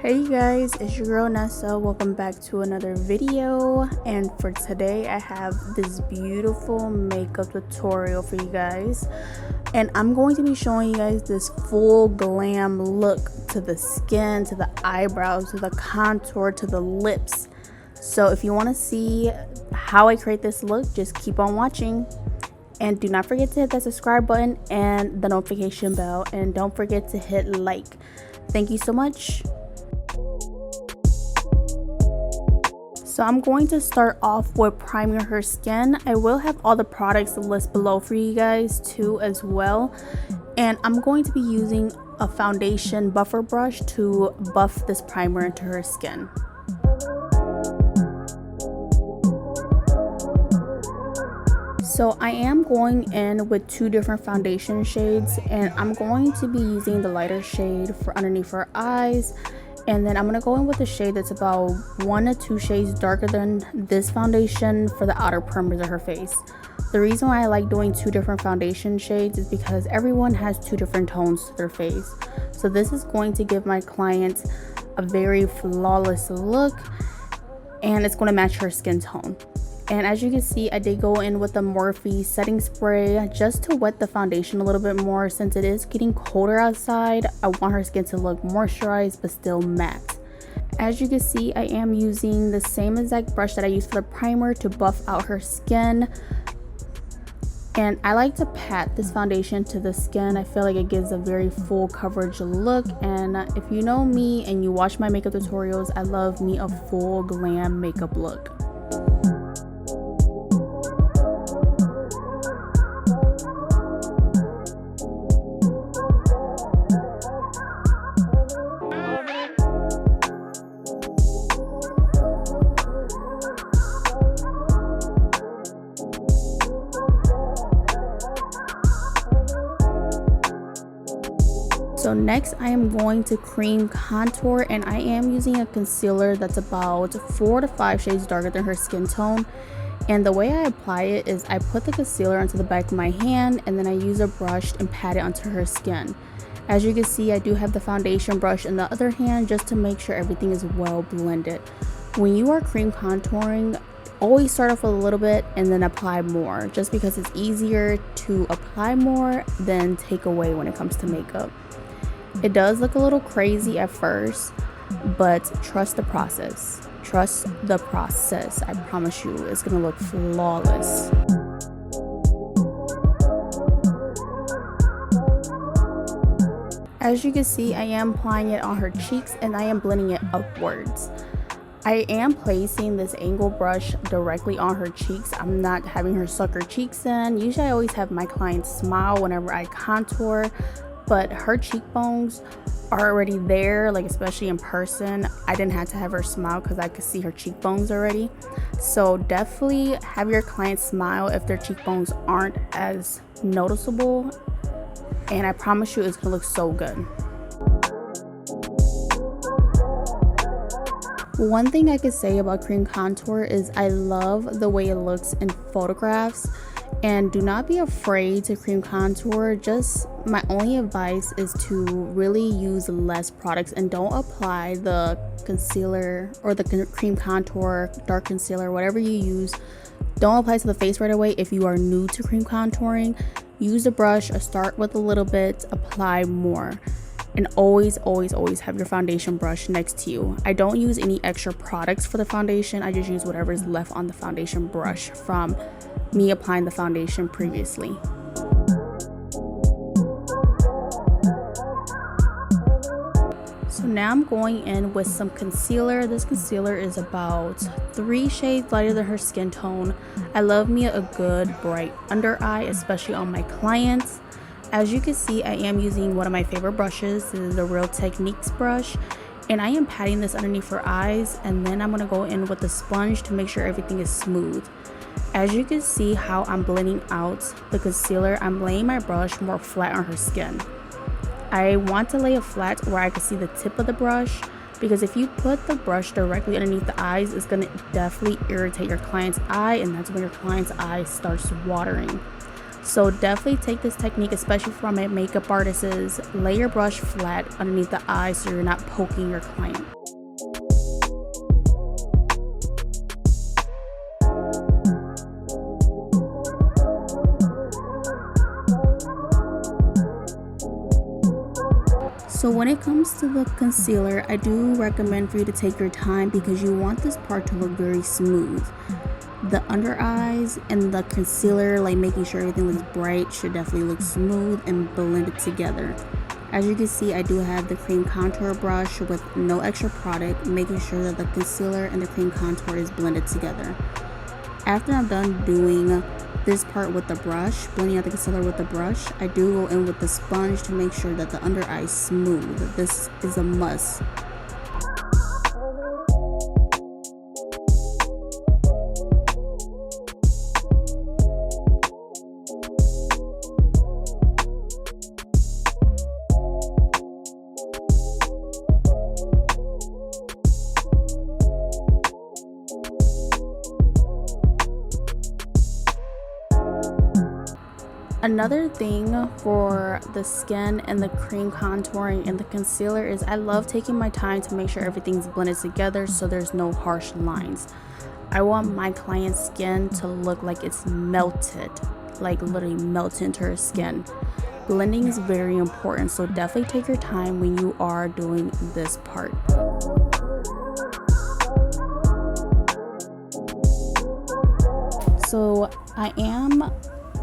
Hey you guys, it's your girl Nessa. Welcome back to another video, and for today I have this beautiful makeup tutorial for you guys, and I'm going to be showing you guys this full glam look to the skin, to the eyebrows, to the contour, to the lips. So if you want to see how I create this look, just keep on watching. And do not forget to hit that subscribe button and the notification bell, and don't forget to hit like. Thank you so much. So I'm going to start off with priming her skin. I will have all the products listed below for you guys too as well. And I'm going to be using a foundation buffer brush to buff this primer into her skin. So I am going in with two different foundation shades, and I'm going to be using the lighter shade for underneath her eyes, and then I'm going to go in with a shade that's about 1 to 2 shades darker than this foundation for the outer perimeter of her face. The reason why I like doing two different foundation shades is because everyone has two different tones to their face. So this is going to give my client a very flawless look, and it's going to match her skin tone. And as you can see, I did go in with the Morphe setting spray just to wet the foundation a little bit more, since it is getting colder outside. I want her skin to look moisturized but still matte. As you can see, I am using the same exact brush that I used for the primer to buff out her skin. And I like to pat this foundation to the skin. I feel like it gives a very full coverage look. And if you know me and you watch my makeup tutorials, I love me a full glam makeup look. So next I am going to cream contour, and I am using a concealer that's about 4 to 5 shades darker than her skin tone. And the way I apply it is I put the concealer onto the back of my hand, and then I use a brush and pat it onto her skin. As you can see, I do have the foundation brush in the other hand just to make sure everything is well blended. When you are cream contouring, always start off with a little bit and then apply more, just because it's easier to apply more than take away when it comes to makeup. It does look a little crazy at first, but trust the process. Trust the process. I promise you, it's gonna look flawless. As you can see, I am applying it on her cheeks and I am blending it upwards. I am placing this angle brush directly on her cheeks. I'm not having her suck her cheeks in. Usually I always have my clients smile whenever I contour, but her cheekbones are already there, like especially in person. I didn't have to have her smile because I could see her cheekbones already. So definitely have your clients smile if their cheekbones aren't as noticeable, and I promise you it's gonna look so good. One thing I could say about cream contour is I love the way it looks in photographs. And do not be afraid to cream contour. Just my only advice is to really use less products and don't apply the concealer or the cream contour, dark concealer, whatever you use. Don't apply to the face right away if you are new to cream contouring. Use a brush, start with a little bit, apply more. And always have your foundation brush next to you. I don't use any extra products for the foundation. I just use whatever is left on the foundation brush from me applying the foundation previously. So now I'm going in with some concealer. This concealer is about 3 shades lighter than her skin tone. I love me a good bright under eye, especially on my clients. As you can see, I am using one of my favorite brushes. This is the Real Techniques brush, and I am patting this underneath her eyes, and then I'm going to go in with the sponge to make sure everything is smooth. As you can see how I'm blending out the concealer, I'm laying my brush more flat on her skin. I want to lay it flat where I can see the tip of the brush, because if you put the brush directly underneath the eyes, it's going to definitely irritate your client's eye, and that's when your client's eye starts watering. So definitely take this technique, especially for my makeup artists, lay your brush flat underneath the eye so you're not poking your client. So when it comes to the concealer, I do recommend for you to take your time because you want this part to look very smooth. The under eyes and the concealer, like making sure everything looks bright, should definitely look smooth and blended together. As you can see, I do have the cream contour brush with no extra product, making sure that the concealer and the cream contour is blended together. After I'm done doing this part with the brush, blending out the concealer with the brush, I do go in with the sponge to make sure that the under eye is smooth. This is a must. Another thing for the skin and the cream contouring and the concealer is I love taking my time to make sure everything's blended together so there's no harsh lines. I want my client's skin to look like it's melted, like literally melted into her skin. Blending is very important, so definitely take your time when you are doing this part. So I am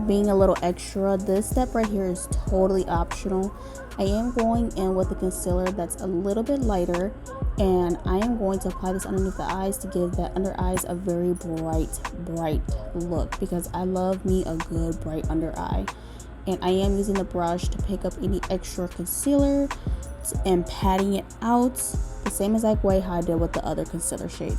being a little extra. This step right here is totally optional. I am going in with a concealer that's a little bit lighter, and I am going to apply this underneath the eyes to give that under eyes a very bright look, because I love me a good bright under eye. And I am using the brush to pick up any extra concealer and patting it out the same exact way how I did with the other concealer shade.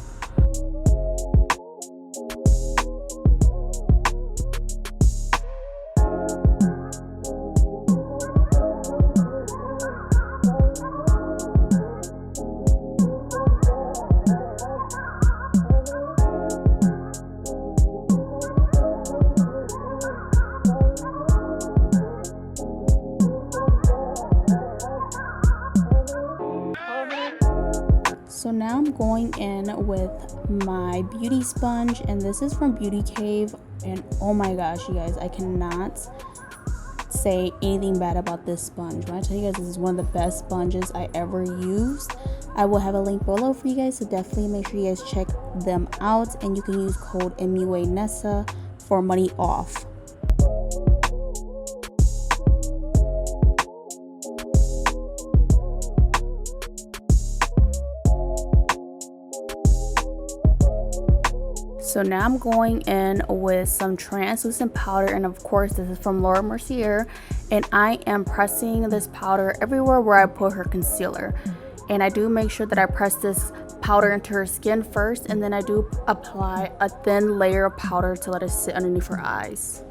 So now I'm going in with my beauty sponge, and this is from Beauty Cave, and oh my gosh, you guys, I cannot say anything bad about this sponge. When I tell you guys this is one of the best sponges I ever used, I will have a link below for you guys, so definitely make sure you guys check them out, and you can use code MUA Nessa for money off. So now I'm going in with some translucent powder, and of course this is from Laura Mercier, and I am pressing this powder everywhere where I put her concealer. And I do make sure that I press this powder into her skin first, and then I do apply a thin layer of powder to let it sit underneath her eyes.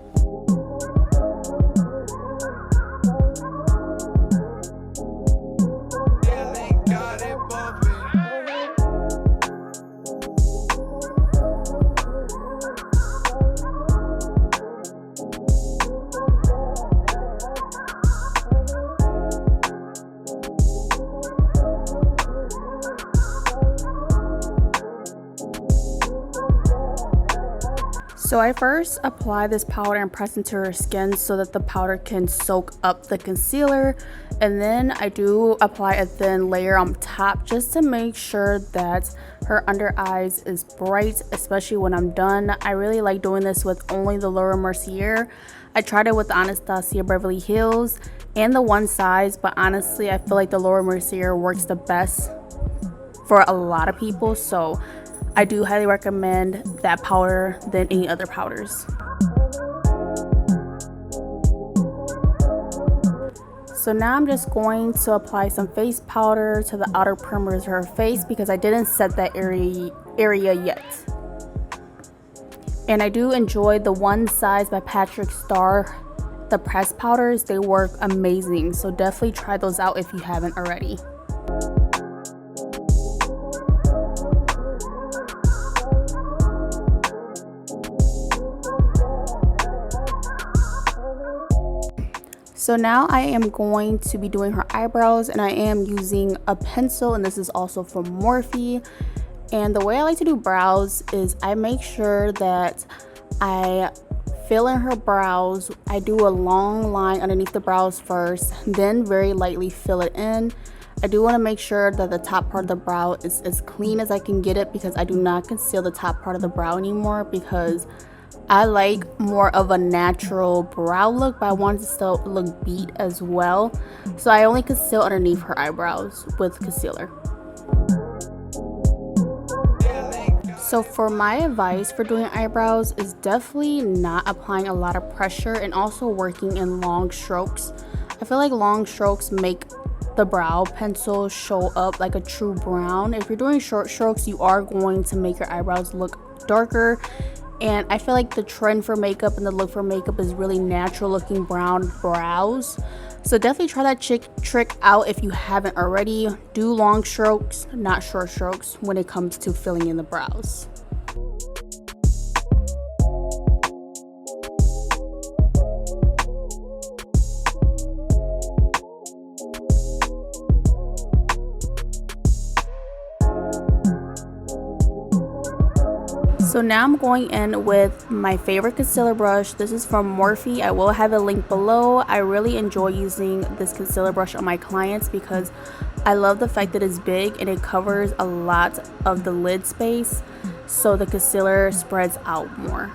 So I first apply this powder and press into her skin so that the powder can soak up the concealer, and then I do apply a thin layer on top just to make sure that her under eyes is bright, especially when I'm done. I really like doing this with only the Laura Mercier. I tried it with the Anastasia Beverly Hills and the One Size, but honestly I feel like the Laura Mercier works the best for a lot of people, so I do highly recommend that powder than any other powders. So now I'm just going to apply some face powder to the outer perimeter of her face because I didn't set that area yet. And I do enjoy the One Size by Patrick Starr, the pressed powders. They work amazing, so definitely try those out if you haven't already. So now I am going to be doing her eyebrows, and I am using a pencil, and this is also from Morphe. And the way I like to do brows is I make sure that I fill in her brows. I do a long line underneath the brows first, then very lightly fill it in. I do want to make sure that the top part of the brow is as clean as I can get it, because I do not conceal the top part of the brow anymore, because I like more of a natural brow look, but I want it to still look beat as well. So I only conceal underneath her eyebrows with concealer. So for my advice for doing eyebrows is definitely not applying a lot of pressure and also working in long strokes. I feel like long strokes make the brow pencil show up like a true brown. If you're doing short strokes, you are going to make your eyebrows look darker. And I feel like the trend for makeup and the look for makeup is really natural looking brown brows. So definitely try that trick out if you haven't already. Do long strokes, not short strokes, when it comes to filling in the brows. So now I'm going in with my favorite concealer brush. This is from Morphe. I will have a link below. I really enjoy using this concealer brush on my clients because I love the fact that it's big and it covers a lot of the lid space, so the concealer spreads out more.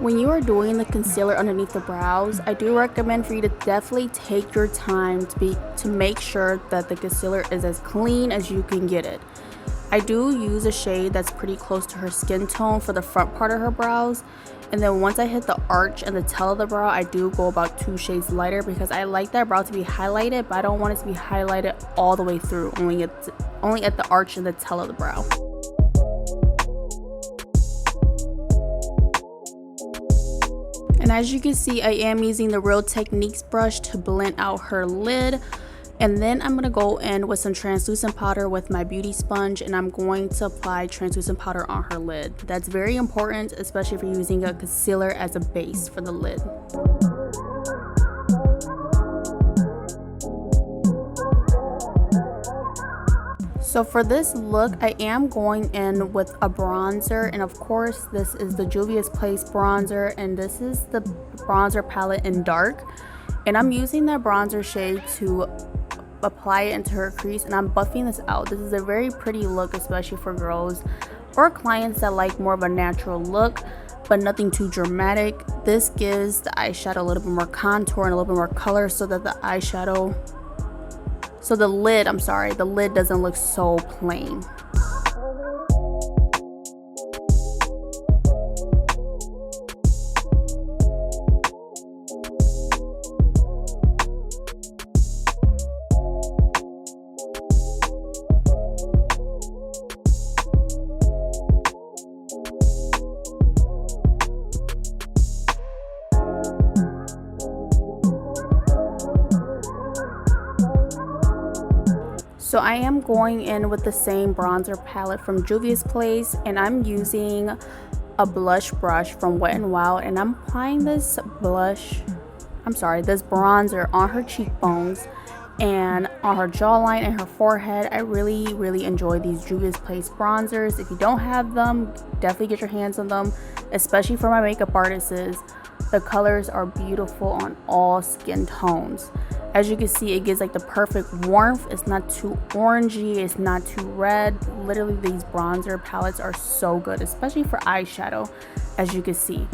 When you are doing the concealer underneath the brows, I do recommend for you to definitely take your time to make sure that the concealer is as clean as you can get it. I do use a shade that's pretty close to her skin tone for the front part of her brows, and then once I hit the arch and the tail of the brow, I do go about 2 shades lighter because I like that brow to be highlighted, but I don't want it to be highlighted all the way through, only at the arch and the tail of the brow. And as you can see, I am using the Real Techniques brush to blend out her lid. And then I'm going to go in with some translucent powder with my beauty sponge, and I'm going to apply translucent powder on her lid. That's very important, especially if you're using a concealer as a base for the lid. So for this look, I am going in with a bronzer, and of course this is the Juvia's Place bronzer, and this is the bronzer palette in dark, and I'm using that bronzer shade to apply it into her crease, and I'm buffing this out. This is a very pretty look, especially for girls or clients that like more of a natural look but nothing too dramatic. This gives the eyeshadow a little bit more contour and a little bit more color, so that the lid doesn't look so plain. So I am going in with the same bronzer palette from Juvia's Place, and I'm using a blush brush from Wet n Wild, and I'm applying this bronzer on her cheekbones and on her jawline and her forehead. I really enjoy these Juvia's Place bronzers. If you don't have them, definitely get your hands on them, especially for my makeup artists. The colors are beautiful on all skin tones. As you can see, it gives like the perfect warmth. It's not too orangey, it's not too red. Literally, these bronzer palettes are so good, especially for eyeshadow, as you can see.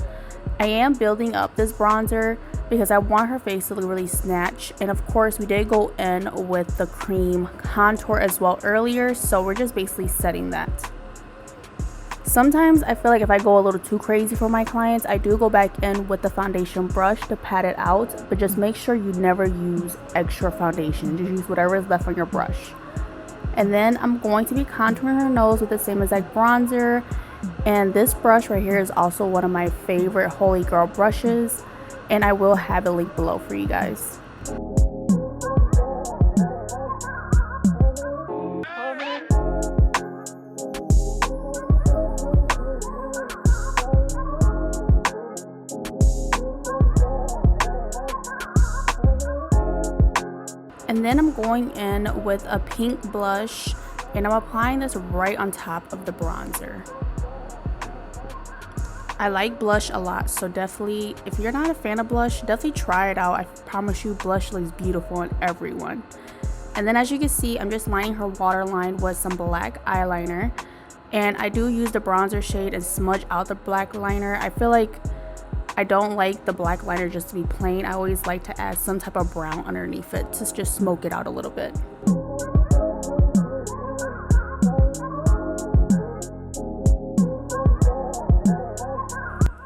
I am building up this bronzer because I want her face to look really snatched. And of course, we did go in with the cream contour as well earlier, so we're just basically setting that. Sometimes I feel like if I go a little too crazy for my clients, I do go back in with the foundation brush to pat it out, but just make sure you never use extra foundation. Just use whatever is left on your brush. And then I'm going to be contouring her nose with the same exact bronzer. And this brush right here is also one of my favorite Holy Girl brushes, and I will have a link below for you guys. And then I'm going in with a pink blush, and I'm applying this right on top of the bronzer. I like blush a lot, so definitely, if you're not a fan of blush, definitely try it out. I promise you, blush looks beautiful on everyone. And then as you can see, I'm just lining her waterline with some black eyeliner. And I do use the bronzer shade and smudge out the black liner. I feel like I don't like the black liner just to be plain. I always like to add some type of brown underneath it to just smoke it out a little bit.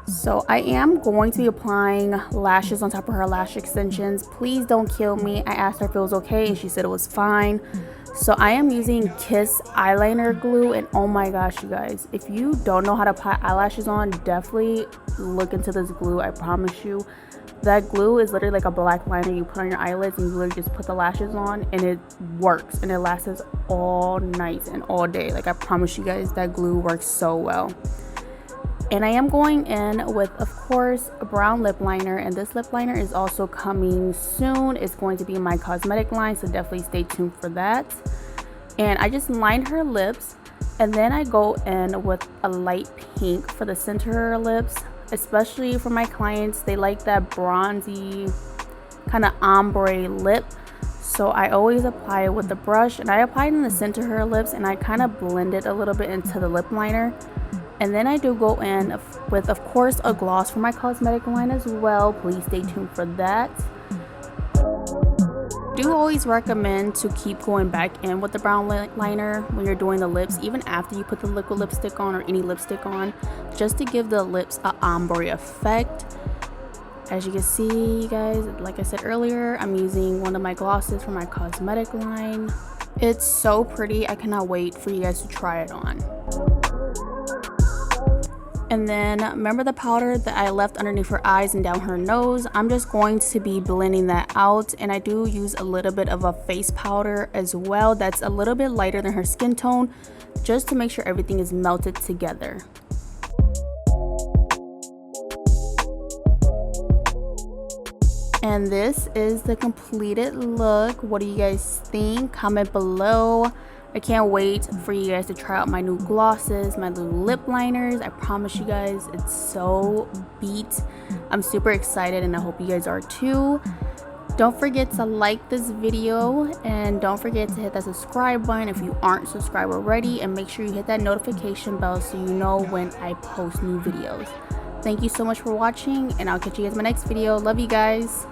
So I am going to be applying lashes on top of her lash extensions. Please don't kill me. I asked her if it was okay and she said it was fine. So I am using Kiss eyeliner glue, and oh my gosh, you guys, if you don't know how to apply eyelashes on, definitely look into this glue. I promise you, that glue is literally like a black liner you put on your eyelids, and you literally just put the lashes on and it works, and it lasts all night and all day. Like, I promise you guys, that glue works so well. And I am going in with, of course, a brown lip liner, and this lip liner is also coming soon. It's going to be my cosmetic line, so definitely stay tuned for that. And I just lined her lips, and then I go in with a light pink for the center of her lips. Especially for my clients, they like that bronzy kind of ombre lip. So I always apply it with the brush, and I apply it in the center of her lips, and I kind of blend it a little bit into the lip liner. And then I do go in with, of course, a gloss for my cosmetic line as well. Please stay tuned for that. I do always recommend to keep going back in with the brown liner when you're doing the lips, even after you put the liquid lipstick on or any lipstick on, just to give the lips an ombre effect. As you can see, you guys, like I said earlier, I'm using one of my glosses for my cosmetic line. It's so pretty. I cannot wait for you guys to try it on. And then remember the powder that I left underneath her eyes and down her nose? I'm just going to be blending that out, and I do use a little bit of a face powder as well that's a little bit lighter than her skin tone, just to make sure everything is melted together. And this is the completed look. What do you guys think? Comment below. I can't wait for you guys to try out my new glosses, my new lip liners. I promise you guys, it's so beat. I'm super excited, and I hope you guys are too. Don't forget to like this video, and don't forget to hit that subscribe button if you aren't subscribed already, and make sure you hit that notification bell so you know when I post new videos. Thank you so much for watching, and I'll catch you guys in my next video. Love you guys.